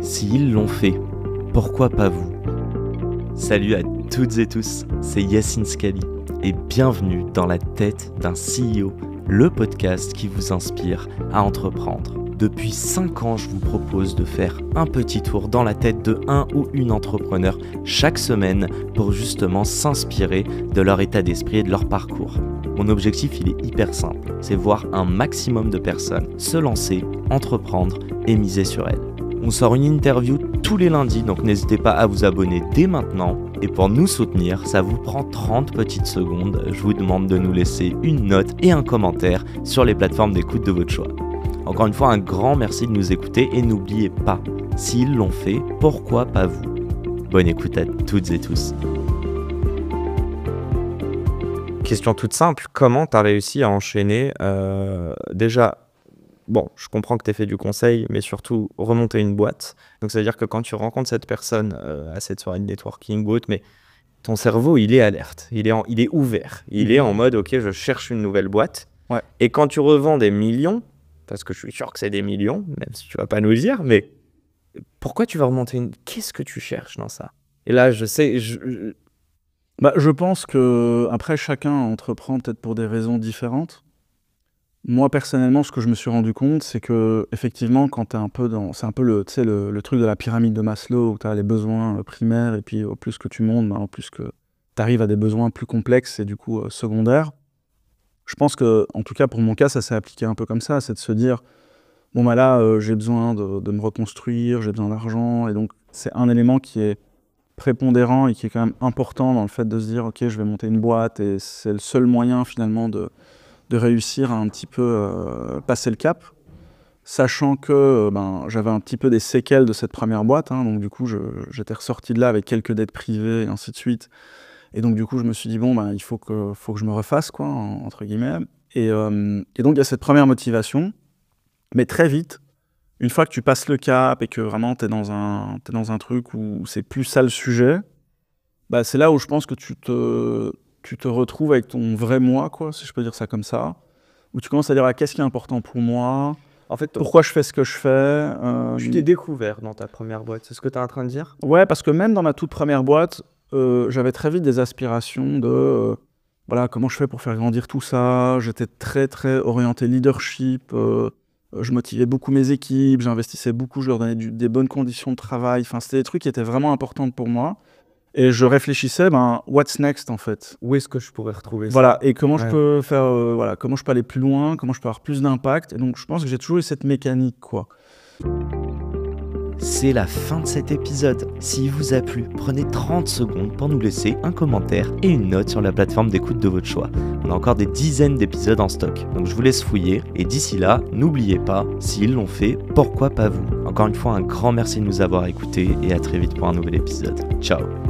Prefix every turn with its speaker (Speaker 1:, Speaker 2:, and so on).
Speaker 1: S'ils l'ont fait, pourquoi pas vous? Salut à toutes et tous, c'est Yacine Scali et bienvenue dans la tête d'un CEO, le podcast qui vous inspire à entreprendre. Depuis 5 ans, je vous propose de faire un petit tour dans la tête de un ou une entrepreneur chaque semaine pour justement s'inspirer de leur état d'esprit et de leur parcours. Mon objectif, il est hyper simple, c'est voir un maximum de personnes se lancer, entreprendre et miser sur elles. On sort une interview tous les lundis, donc n'hésitez pas à vous abonner dès maintenant. Et pour nous soutenir, ça vous prend 30 petites secondes. Je vous demande de nous laisser une note et un commentaire sur les plateformes d'écoute de votre choix. Encore une fois, un grand merci de nous écouter et n'oubliez pas, s'ils l'ont fait, pourquoi pas vous? Bonne écoute à toutes et tous. Question toute simple, comment tu as réussi à enchaîner déjà, bon, je comprends que tu aies fait du conseil, mais surtout remonter une boîte. Donc ça veut dire que quand tu rencontres cette personne à cette soirée de networking ou autre, mais ton cerveau, il est alerte, il est ouvert, il est en mode, ok, je cherche une nouvelle boîte.
Speaker 2: Ouais.
Speaker 1: Et quand tu revends des millions, parce que je suis sûr que c'est des millions, même si tu vas pas nous le dire, mais pourquoi tu vas remonter une... Qu'est-ce que tu cherches dans ça? Et là, je sais...
Speaker 2: Je pense que après chacun entreprend peut-être pour des raisons différentes. Moi, personnellement, ce que je me suis rendu compte, c'est que effectivement, quand tu es un peu dans... C'est un peu le truc de la pyramide de Maslow, où tu as les besoins primaires, et puis au plus que tu montes, au plus que tu arrives à des besoins plus complexes et du coup secondaires. Je pense que, en tout cas pour mon cas, ça s'est appliqué un peu comme ça, c'est de se dire, bon là, j'ai besoin de me reconstruire, j'ai besoin d'argent, et donc c'est un élément qui est prépondérant et qui est quand même important dans le fait de se dire, ok, je vais monter une boîte, et c'est le seul moyen finalement de réussir à un petit peu passer le cap, sachant que j'avais un petit peu des séquelles de cette première boîte, donc du coup j'étais ressorti de là avec quelques dettes privées et ainsi de suite, et donc du coup je me suis dit il faut que je me refasse quoi, entre guillemets, et donc il y a cette première motivation, mais très vite, une fois que tu passes le cap et que vraiment t'es dans un truc où c'est plus ça le sujet, c'est là où je pense que tu te retrouves avec ton vrai moi, quoi, si je peux dire ça comme ça, où tu commences à dire qu'est-ce qui est important pour moi,
Speaker 1: En fait,
Speaker 2: pourquoi je fais ce que je fais.
Speaker 1: tu t'es découvert dans ta première boîte, c'est ce que tu es en train de dire?
Speaker 2: Ouais, parce que même dans ma toute première boîte, j'avais très vite des aspirations de comment je fais pour faire grandir tout ça. J'étais très très orienté leadership, je motivais beaucoup mes équipes, j'investissais beaucoup, je leur donnais des bonnes conditions de travail, c'était des trucs qui étaient vraiment importants pour moi. Et je réfléchissais, what's next en fait?
Speaker 1: Où est-ce que je pourrais retrouver ça?
Speaker 2: Voilà, et comment je peux faire, comment je peux aller plus loin, comment je peux avoir plus d'impact. Et donc je pense que j'ai toujours eu cette mécanique, quoi.
Speaker 1: C'est la fin de cet épisode. S'il vous a plu, prenez 30 secondes pour nous laisser un commentaire et une note sur la plateforme d'écoute de votre choix. On a encore des dizaines d'épisodes en stock, donc je vous laisse fouiller. Et d'ici là, n'oubliez pas, s'ils l'ont fait, pourquoi pas vous? Encore une fois, un grand merci de nous avoir écoutés et à très vite pour un nouvel épisode. Ciao!